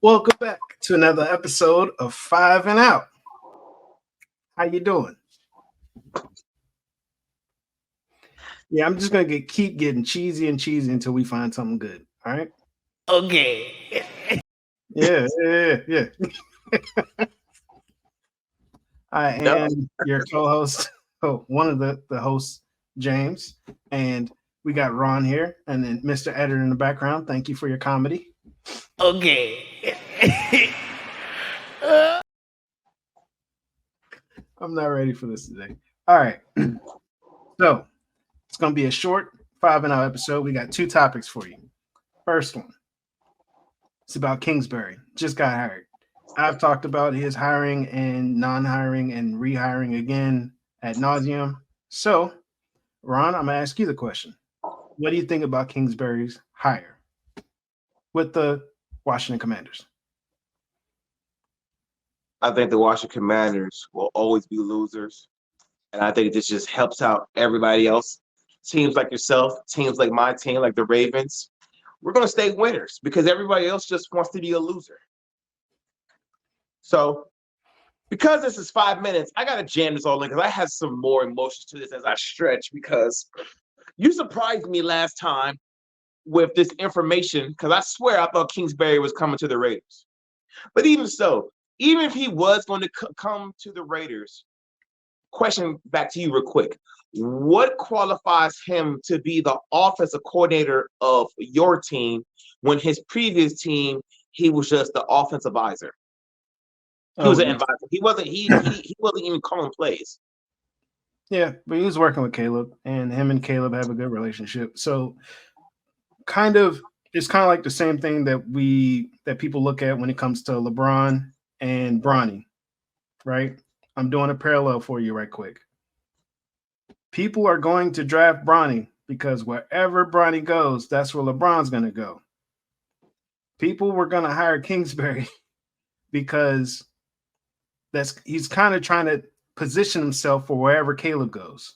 Welcome back to another episode of FiveNOut. How you doing? Yeah, I'm just gonna keep getting cheesy and cheesy until we find something good. All right? Okay. Yeah. I am your co-host, one of the hosts, James, and we got Ron here, and then Mr. Editor in the background. Thank you for your comedy. Okay. I'm not ready for this today. All right. So it's going to be a short FiveNOut episode. We got two topics for you. First one, it's about Kingsbury. Just got hired. I've talked about his hiring and non-hiring and rehiring again ad nauseum. So, Ron, I'm going to ask you the question. What do you think about Kingsbury's hire with the Washington Commanders? I think the Washington Commanders will always be losers. And I think this just helps out everybody else. Teams like yourself, teams like my team, like the Ravens, we're going to stay winners because everybody else just wants to be a loser. So because this is 5 minutes, I got to jam this all in because I have some more emotions to this as I stretch because you surprised me last time with this information because I swear I thought Kingsbury was coming to the Raiders. But even so, even if he was going to come to the Raiders, question back to you real quick. What qualifies him to be the offensive coordinator of your team when his previous team, he was just the offensive advisor? He was an advisor. He wasn't even calling plays. Yeah, but he was working with Caleb, and him and Caleb have a good relationship. So it's kind of like the same thing that people look at when it comes to LeBron and Bronny, right? I'm doing a parallel for you right quick. People are going to draft Bronny because wherever Bronny goes, that's where LeBron's going to go. People were going to hire Kingsbury because he's kind of trying to position himself for wherever Caleb goes.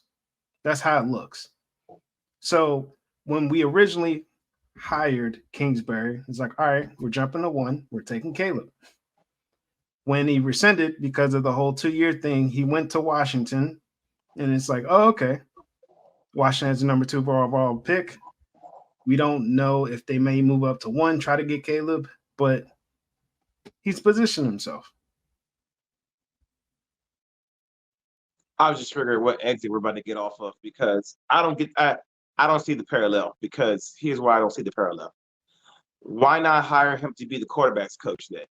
That's how it looks. So when we originally hired Kingsbury, it's like, all right, we're jumping to one. We're taking Caleb. When he rescinded because of the whole 2-year thing, he went to Washington, and it's like, oh, okay. Washington has the number 2 overall pick. We don't know if they may move up to 1, try to get Caleb, but he's positioned himself. I was just figuring what exit we're about to get off of because I don't see the parallel because here's why I don't see the parallel. Why not hire him to be the quarterback's coach then?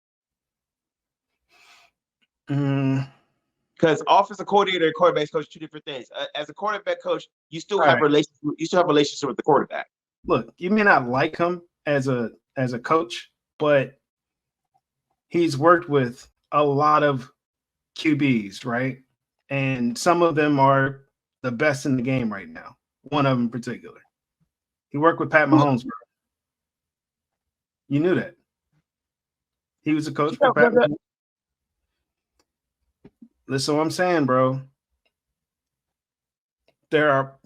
Because offensive coordinator and quarterback coach, 2 different things. As a quarterback coach, you still have relationship with the quarterback. Look, you may not like him as a coach, but he's worked with a lot of QBs, right? And some of them are the best in the game right now. One of them in particular. He worked with Pat Mahomes, bro. You knew that. He was a coach for Pat Mahomes. Listen to what I'm saying, bro. There are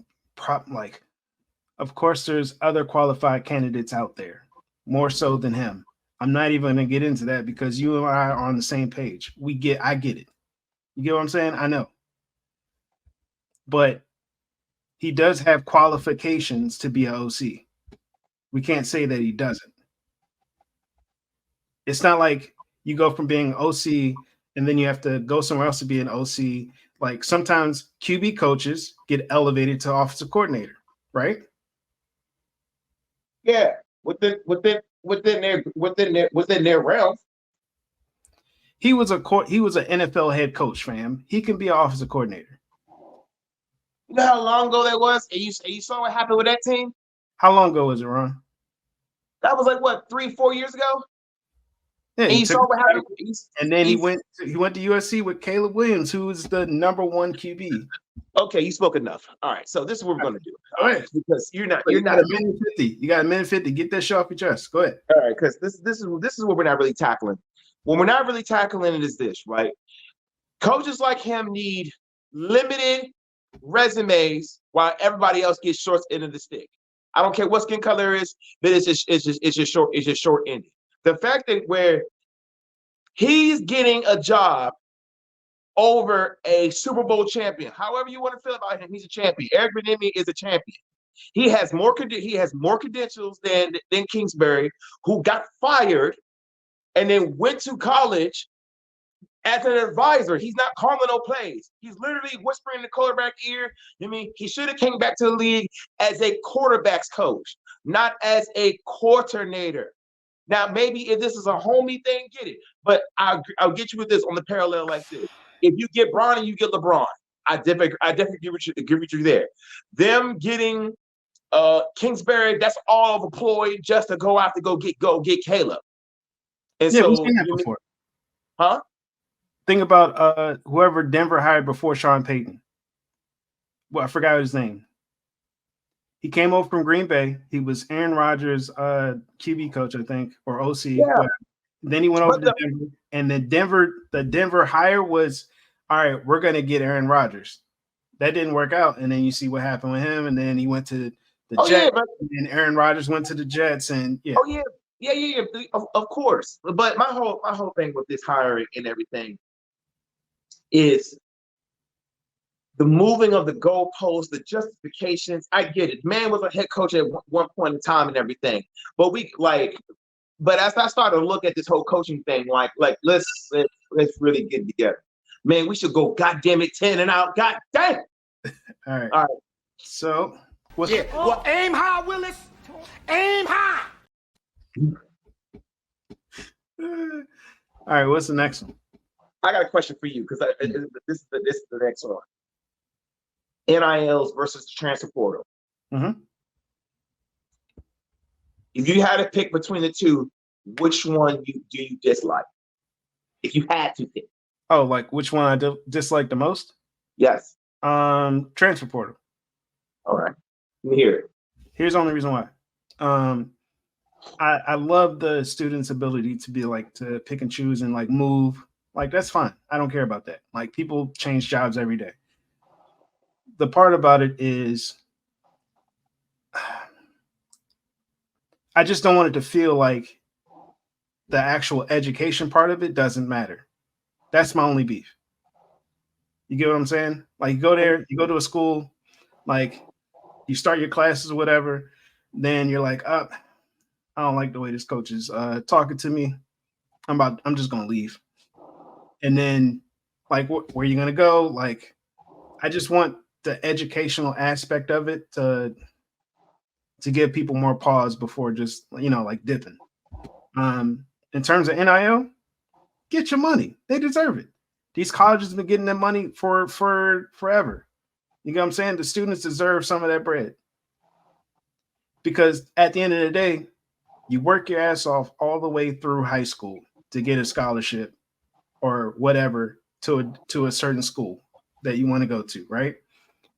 of course, there's other qualified candidates out there, more so than him. I'm not even going to get into that because you and I are on the same page. I get it. You get what I'm saying? I know. But he does have qualifications to be an OC. We can't say that he doesn't. It's not like you go from being OC and then you have to go somewhere else to be an OC. Like sometimes QB coaches get elevated to offensive coordinator, right? Yeah, within their realm. He was an NFL head coach, fam. He can be an offensive coordinator. You know how long ago that was? And you saw what happened with that team? How long ago was it, Ron? That was like what, 3-4 years ago? Yeah, and you saw what happened. And then he went to USC with Caleb Williams, who is the number 1 QB. Okay, you spoke enough. All right, so this is what we're going to do. All right, because you're not a minute 50. You got a minute 50. Get that shit off your chest. Go ahead. All right, because this is what we're not really tackling. What we're not really tackling it is this, right? Coaches like him need limited resumes while everybody else gets short end of the stick. I don't care what skin color is, but it's just short ended. The fact that where He's getting a job over a Super Bowl champion. However you want to feel about him, he's a champion. Eric Bieniemy is a champion. He has more credentials than Kingsbury, who got fired and then went to college as an advisor. He's not calling no plays. He's literally whispering in the quarterback ear. I mean, he should have came back to the league as a quarterback's coach, not as a coordinator. Now, maybe if this is a homie thing, get it. But I'll get you with this on the parallel like this. If you get Bronny, you get LeBron. I definitely give you there. Them getting Kingsbury, that's all of a ploy just to go out to go get Caleb. And Yeah, so, we've seen that before. Huh? Think about whoever Denver hired before Sean Payton. Well, I forgot his name. He came over from Green Bay. He was Aaron Rodgers' QB coach, I think, or OC. Yeah. Then he went over to Denver, and then the Denver hire was, all right, we're going to get Aaron Rodgers. That didn't work out, and then you see what happened with him, and then he went to the Jets, and then Aaron Rodgers went to the Jets, and yeah. Oh yeah. Of course. But my whole thing with this hiring and everything is the moving of the goalposts, the justifications. I get it. Man was a head coach at one point in time and everything. But as I started to look at this whole coaching thing, like let's really get together. Man, we should go, goddamn it, 10 and out. God damn. All right. So Well, aim high, Willis. Aim high. all right, what's the next one? I got a question for you because this is the next one. NILs versus the transfer portal. Mm-hmm. If you had to pick between the two, which one do you dislike? If you had to pick. Oh, like which one I dislike the most? Yes. Transfer portal. All right. Let me hear it. Here's the only reason why. I love the students' ability to be to pick and choose and move. That's fine. I don't care about that. People change jobs every day. The part about it is I just don't want it to feel like the actual education part of it doesn't matter. That's my only beef. You get what I'm saying? You go there, you go to a school, you start your classes or whatever, then you're like, I don't like the way this coach is talking to me. I'm just gonna leave. And then where are you gonna go? I just want the educational aspect of it to give people more pause before just dipping. In terms of NIL, get your money. They deserve it. These colleges have been getting that money for forever. You know what I'm saying? The students deserve some of that bread. Because at the end of the day, you work your ass off all the way through high school to get a scholarship or whatever to a certain school that you want to go to, right?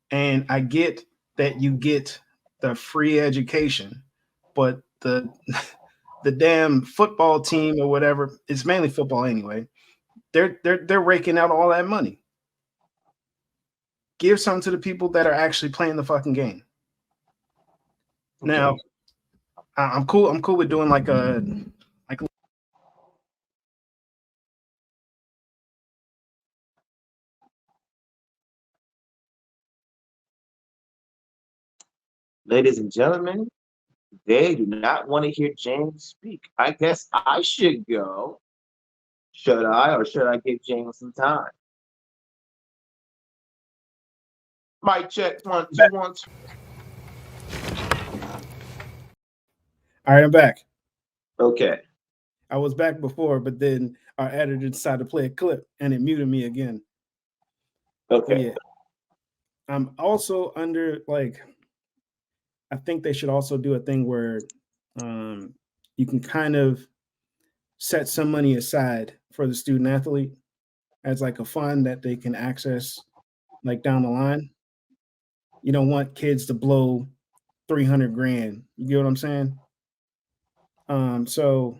And I get that you get the free education, but the damn football team or whatever, it's mainly football anyway. They're raking out all that money. Give some to the people that are actually playing the fucking game. Okay. Now, I'm cool. I'm cool with doing Ladies and gentlemen, they do not want to hear James speak. I guess I should go. Should I, or should I give James some time? Mic check 1 2 1 2. All right, I'm back. Okay. I was back before, but then our editor decided to play a clip and it muted me again. Okay. Yeah. I'm also under I think they should also do a thing where you can kind of set some money aside for the student athlete as a fund that they can access down the line. You don't want kids to blow $300,000. You get what I'm saying? So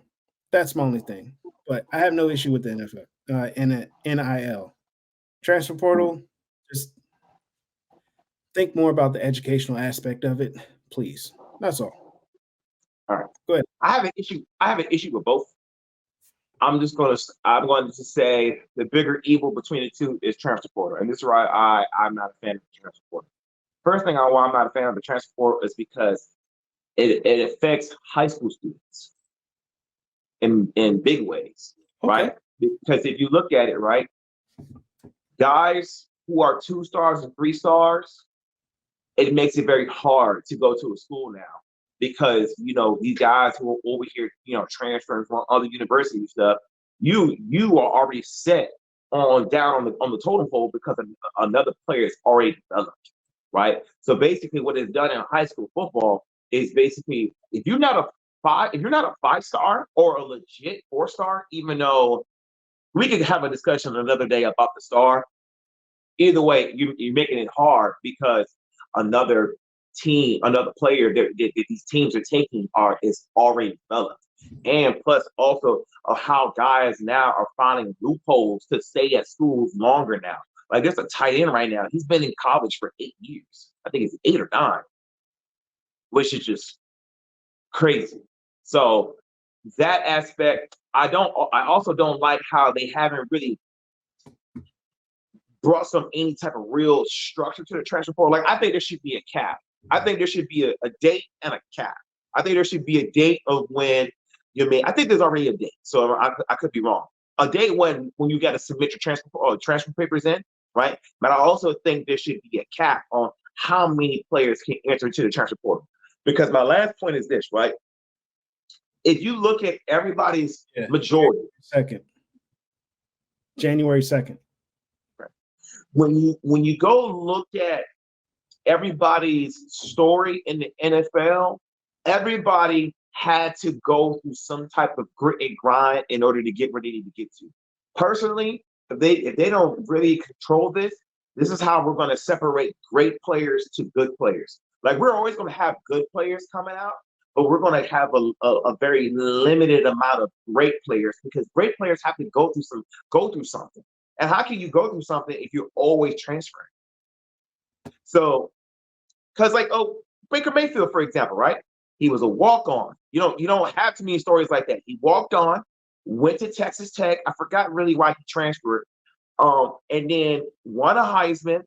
that's my only thing. But I have no issue with the NFL and NIL. Transfer portal, just think more about the educational aspect of it, please. That's all. All right. Go ahead. I have an issue with both. I'm going to say the bigger evil between the two is transfer portal, and this is why I'm not a fan of the transfer portal. First thing why I'm not a fan of the transfer portal is because it affects high school students in big ways, right? Because if you look at it, right, guys who are 2 stars and 3 stars, it makes it very hard to go to a school now because these guys who are over here, transferring from other university stuff, you are already set on down on the totem pole because another player is already developed, right? So basically, what is done in high school football is basically if you're not a 5-star or a legit 4-star, even though we could have a discussion another day about the star. Either way, you're making it hard because another player that these teams are taking is already developed. And plus also how guys now are finding loopholes to stay at schools longer now. Like there's a tight end right now. He's been in college for 8 years. I think it's 8 or 9, which is just crazy. So that aspect, I also don't like how they haven't really brought any type of real structure to the transfer portal. Like I think there should be a cap. I think there should be a date and a cap. I think there should be a date of when I think there's already a date, so I could be wrong. A date when you got to submit your transfer papers in, right? But I also think there should be a cap on how many players can enter into the transfer portal. Because my last point is this, right? If you look at everybody's majority, January 2nd. When you go look at everybody's story in the NFL, everybody had to go through some type of grit and grind in order to get where they need to get to. Personally, if they don't really control this is how we're going to separate great players to good players. Like we're always going to have good players coming out, but we're going to have a very limited amount of great players because great players have to go through something. And how can you go through something if you're always transferring? So, because Baker Mayfield, for example, right? He was a walk-on. You don't have too many stories like that. He walked on, went to Texas Tech. I forgot really why he transferred. And then won a Heisman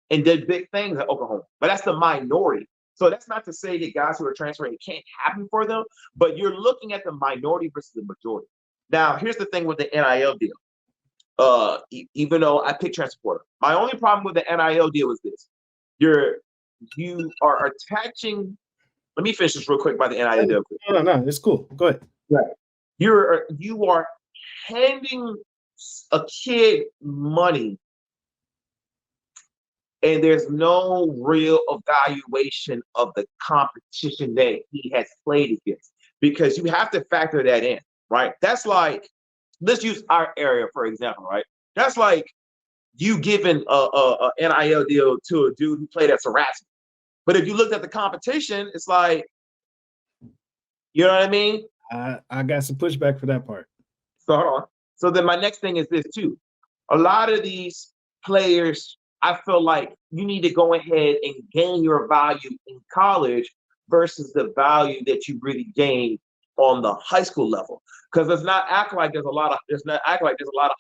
and did big things at Oklahoma. But that's the minority. So that's not to say that guys who are transferring, it can't happen for them, but you're looking at the minority versus the majority. Now, here's the thing with the NIL deal. Even though I picked transfer portal, my only problem with the NIL deal is this: you are attaching. Let me finish this real quick by the NIL deal. No, it's cool. Go ahead. Right. You are handing a kid money, and there's no real evaluation of the competition that he has played against, because you have to factor that in, right? That's like, let's use our area for example, right? That's like you giving a NIL deal to a dude who played at Sarasota. But if you looked at the competition, it's like, you know what I mean? I got some pushback for that part. So hold on. So then my next thing is this too. A lot of these players, I feel like you need to go ahead and gain your value in college versus the value that you really gain on the high school level. Because let's not act like there's a lot of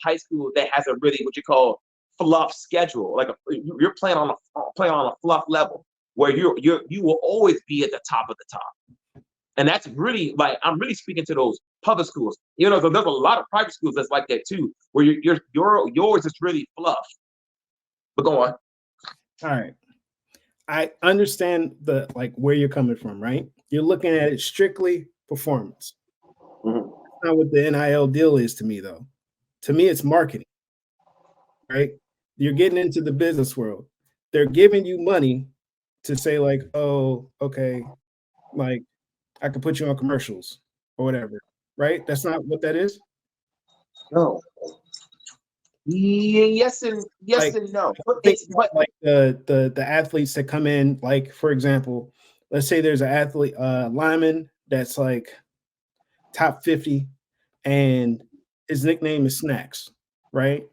high school that has a really what you call fluff schedule. Like you're playing on a fluff level where you will always be at the top of the top. And that's really like, I'm really speaking to those public schools. So there's a lot of private schools that's like that too, where yours is really fluff. But go on. All right. I understand where you're coming from, right? You're looking at it strictly performance. Mm-hmm. That's not what the NIL deal is to me, though. To me, it's marketing, right? You're getting into the business world. They're giving you money to say like, oh, okay, like I could put you on commercials or whatever, right? That's not what that is. No. Yes and no. But like the athletes that come in, like for example, let's say there's an athlete, lineman that's like top 50, and his nickname is Snacks, right?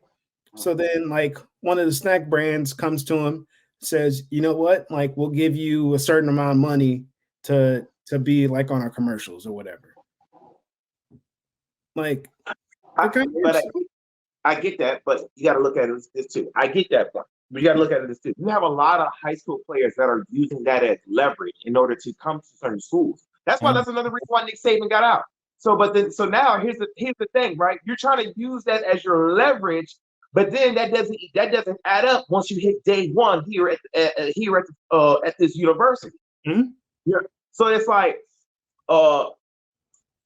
So then like one of the snack brands comes to him, says, you know what, like we'll give you a certain amount of money to be like on our commercials or whatever. Like But I get that, but you got to look at it this too. I get that point. But you got to look at it this too. You have a lot of high school players that are using that as leverage in order to come to certain schools. That's why that's another reason why Nick Saban got out. So now here's the thing, right? You're trying to use that as your leverage, but then that doesn't add up once you hit day one here at this university. Mm-hmm. Yeah. So it's like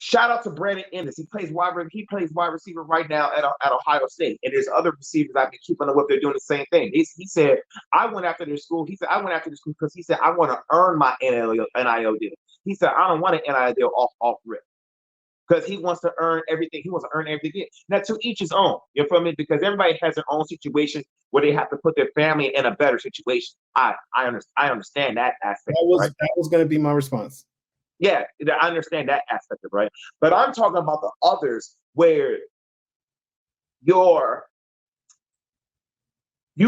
shout out to Brandon Ennis. He plays wide receiver right now at Ohio State. And there's other receivers I've been keeping up with. They're doing the same thing. He said, I went after their school. He said, I went after the school because he said, I want to earn my NIL deal. He said, I don't want an NIL deal off rip. Because he wants to earn everything. He wants to earn everything. Now, to each his own. You feel me? Because everybody has their own situation where they have to put their family in a better situation. I understand that aspect. That was going to be my response. Yeah, I understand that aspect of it, right? But I'm talking about the others where you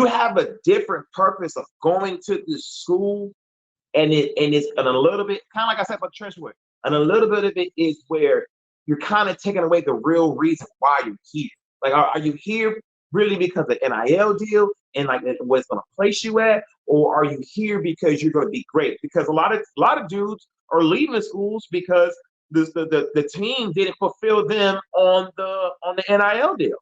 have a different purpose of going to the school, and it's a little bit kind of like I said about Trenchwood, and a little bit of it is where you're kind of taking away the real reason why you're here. Like, are you here really because of NIL deal and like what's going to place you at, or are you here because you're going to be great? Because a lot of dudes are leaving schools because the team didn't fulfill them on the NIL deal.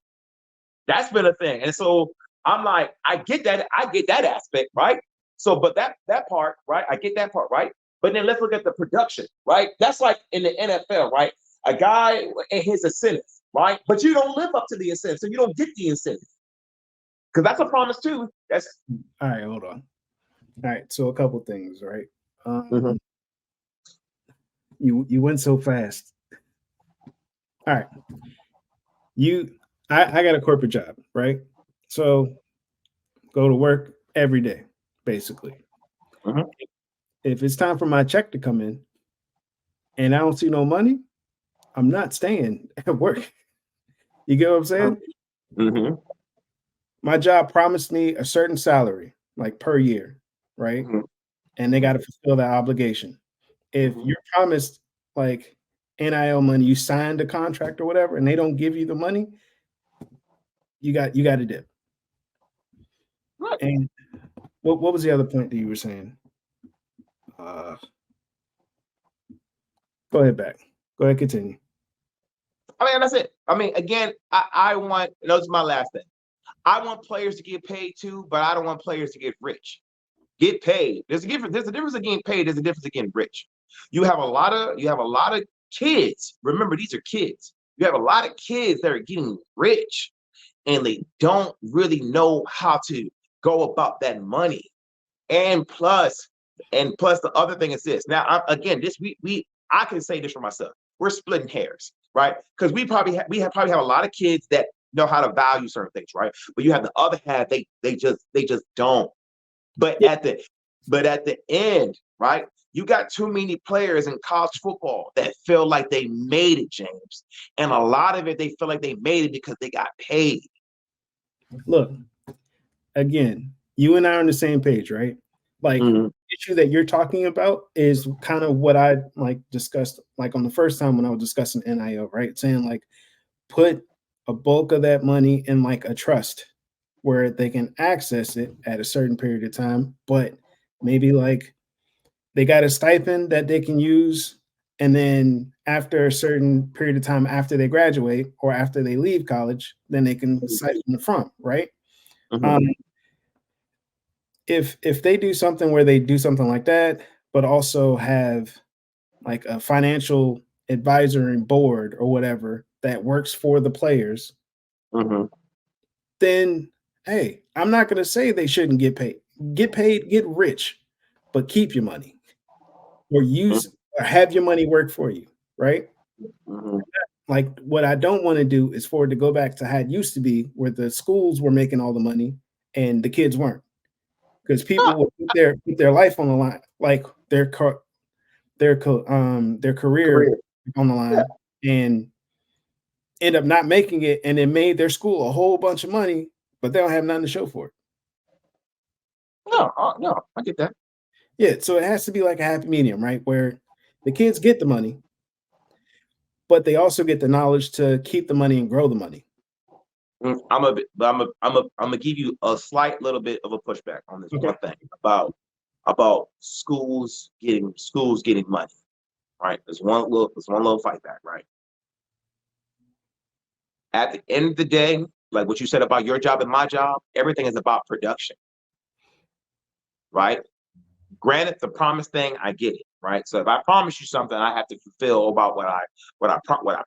That's been a thing, and so I'm like, I get that aspect, right? So, but that part, right? I get that part, right? But then let's look at the production, right? That's like in the NFL, right? A guy and his incentives, right? But you don't live up to the incentive, so you don't get the incentive. Because that's a promise too. All right, hold on. All right, so a couple things, right? You went so fast. All right. I got a corporate job, right? So go to work every day, basically. If it's time for my check to come in and I don't see no money, I'm not staying at work. You get what I'm saying? My job promised me a certain salary, like per year, right? And they got to fulfill that obligation. If you're promised like NIL money, you signed a contract or whatever, and they don't give you the money, you got to dip. Right. And what was the other point that you were saying? Go ahead, Go ahead, continue. I mean, that's it. I mean, again, I want, that's my last thing. I want players to get paid too, but I don't want players to get rich. Get paid. There's a difference of getting paid. There's a difference of getting rich. You have a lot of kids. Remember, these are kids. You have a lot of kids that are getting rich, and they don't really know how to go about that money. And plus, the other thing is this. Now, I can say this for myself. We're splitting hairs, right? Because we probably have a lot of kids that know how to value certain things, right? But you have the other half, they just don't. But at the end, right? You got too many players in college football that feel like they made it, James. And a lot of it, they feel like they made it because they got paid. Look, again, you and I are on the same page, right? Like the issue that you're talking about is kind of what I like discussed like on the first time when I was discussing NIL, right? Saying like put a bulk of that money in like a trust where they can access it at a certain period of time, but maybe like they got a stipend that they can use, and then after a certain period of time after they graduate or after they leave college, then they can siphon the front, right? If they do something where they do something like that, but also have like a financial advisory board or whatever that works for the players, then hey, I'm not going to say they shouldn't get paid. Get paid, get rich, but keep your money or have your money work for you, right? Like what I don't want to do is for it to go back to how it used to be, where the schools were making all the money and the kids weren't, because people would put their life on the line, like their career on the line, and end up not making it, and it made their school a whole bunch of money, but they don't have nothing to show for it. No, I get that. Yeah, so it has to be like a happy medium, right? Where the kids get the money, but they also get the knowledge to keep the money and grow the money. I'm gonna give you a slight little bit of a pushback on this one thing about schools getting money. Right? There's one little fight back, right? At the end of the day, like what you said about your job and my job, everything is about production. Right? Granted, the promise thing, I get it, right? So if I promise you something, I have to fulfill about what I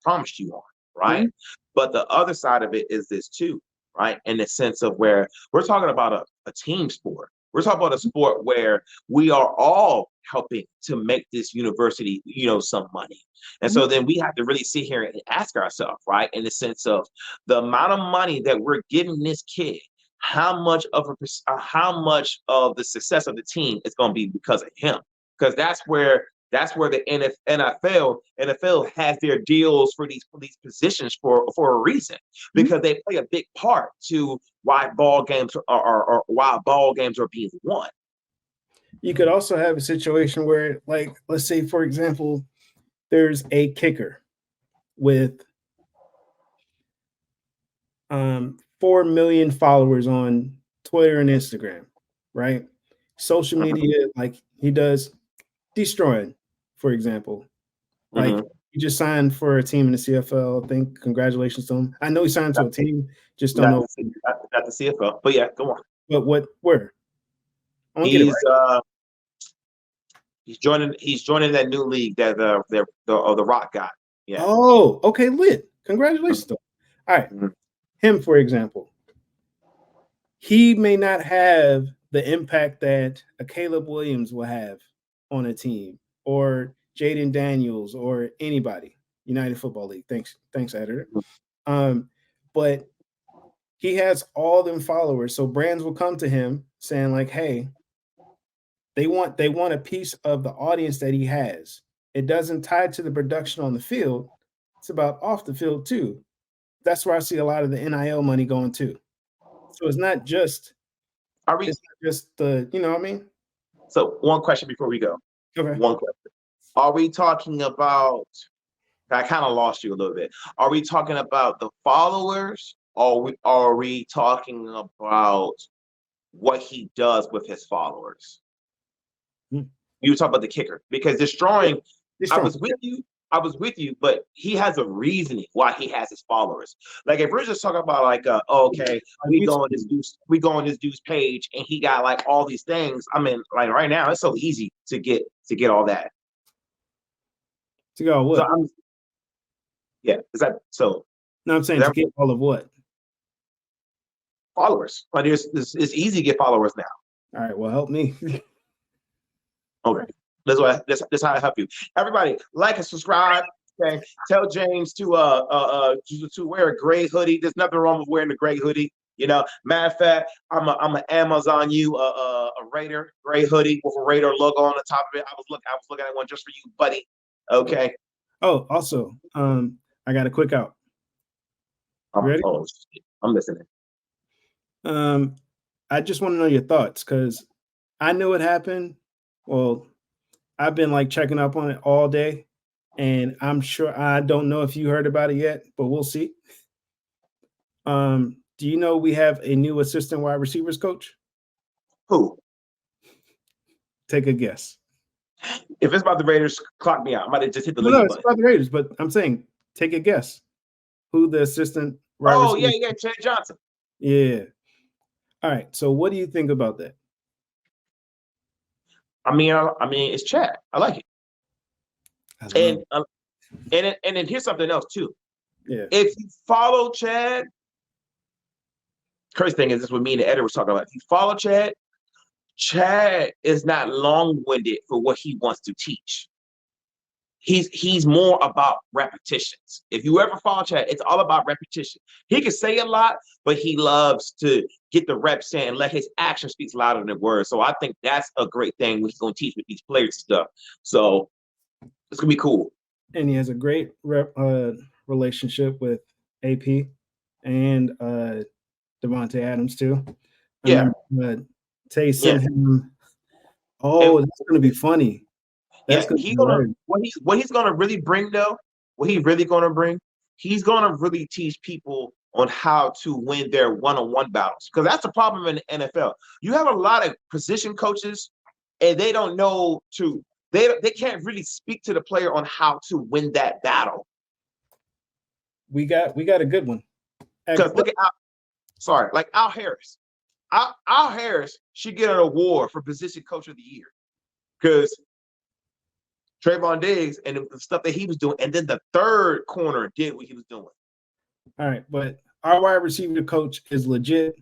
promised you on, right? But the other side of it is this too, right? In the sense of where we're talking about a team sport. We're talking about a sport where we are all helping to make this university, some money. And so then we have to really sit here and ask ourselves, right? In the sense of the amount of money that we're giving this kid, how much of the success of the team is going to be because of him? Because that's where the NFL has their deals for these positions for a reason, because they play a big part to why ball games are being won. You could also have a situation where, like, let's say, for example, there's a kicker with 4 million followers on Twitter and Instagram, right? Social media, like he does destroying, for example. Like he just signed for a team in the CFL. I think congratulations to him. I know he signed to a team, just don't know. Not the CFL, but yeah, go on. But where? He's joining that new league that the Rock got. Yeah. Oh, okay, lit. Congratulations to him. All right. Him, for example, he may not have the impact that a Caleb Williams will have on a team, or Jaden Daniels, or anybody. United Football League. Thanks, editor. But he has all them followers, so brands will come to him saying like, "Hey, they want a piece of the audience that he has." It doesn't tie to the production on the field; it's about off the field too. That's where I see a lot of the NIL money going too. So it's not just the, you know what I mean? So one question before we go. Okay. One question. Are we talking about, I kind of lost you a little bit. Are we talking about the followers, or are we talking about what he does with his followers? You were talking about the kicker, because destroying. I was with you, but he has a reasoning why he has his followers. Like if we're just talking about like, we go on this dude's page and he got like all these things. I mean, like right now it's so easy to get all that. To go what? So is that so? No, I'm saying to get all of what? Followers. Like it's easy to get followers now. All right, well, help me. Okay. That's how I help you. Everybody, like and subscribe. Okay. Tell James to wear a gray hoodie. There's nothing wrong with wearing a gray hoodie. Matter of fact, I'm a Amazon you a Raider gray hoodie with a Raider logo on the top of it. I was looking at one just for you, buddy. Okay. Oh, also, I got a quick out. Ready? Oh, I'm listening. I just want to know your thoughts, because I knew it happened. Well, I've been like checking up on it all day, and I'm sure, I don't know if you heard about it yet, but we'll see. Do you know we have a new assistant wide receivers coach? Who? Take a guess. If it's about the Raiders, clock me out. I might have just hit the No, it's about the Raiders, but I'm saying take a guess. Who the assistant wide receiver? Yeah, Chad Johnson. Yeah. All right. So what do you think about that? I mean, it's Chad. I like it. And then here's something else too. Yeah. If you follow Chad, crazy thing is this what me and the editor was talking about. If you follow Chad, Chad is not long-winded for what he wants to teach. He's more about repetitions. If you ever follow Chad, it's all about repetition. He can say a lot, but he loves to get the reps in and let his action speak louder than words. So I think that's a great thing when he's going to teach with these players and stuff. So it's going to be cool. And he has a great relationship with AP and Devontae Adams too. Yeah. Tay sent him. Oh, that's going to be funny. What he's gonna really bring though, what he really going to bring, he's going to really teach people on how to win their one-on-one battles. Because that's the problem in the NFL. You have a lot of position coaches, and they don't know they can't really speak to the player on how to win that battle. We got a good one. Because look at Al Harris. Al Harris should get an award for position coach of the year. Because Trayvon Diggs and the stuff that he was doing, and then the third corner did what he was doing. All right, but our wide receiver coach is legit.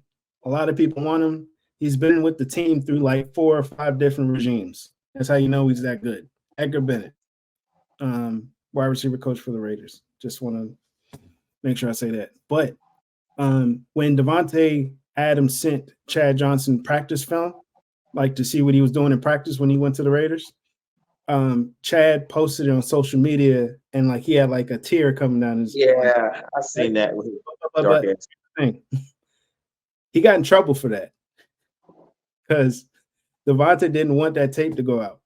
A lot of people want him. He's been with the team through like 4 or 5 different regimes. That's how you know he's that good. Edgar Bennett, wide receiver coach for the Raiders. Just want to make sure I say that. But when Devontae Adams sent Chad Johnson practice film, like to see what he was doing in practice when he went to the Raiders, Chad posted it on social media, and like he had like a tear coming down his. Yeah, I seen that with thing. He got in trouble for that because Devontae didn't want that tape to go out.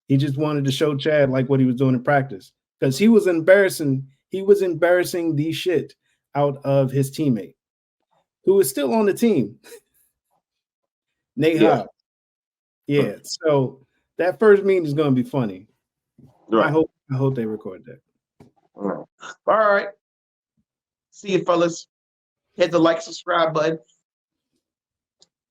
He just wanted to show Chad like what he was doing in practice because he was embarrassing. He was embarrassing the shit out of his teammate, who is still on the team, Nate Hobbs. Yeah, so that first meeting is going to be funny. Right. I hope they record that. All right. See you, fellas. Hit the like, subscribe button.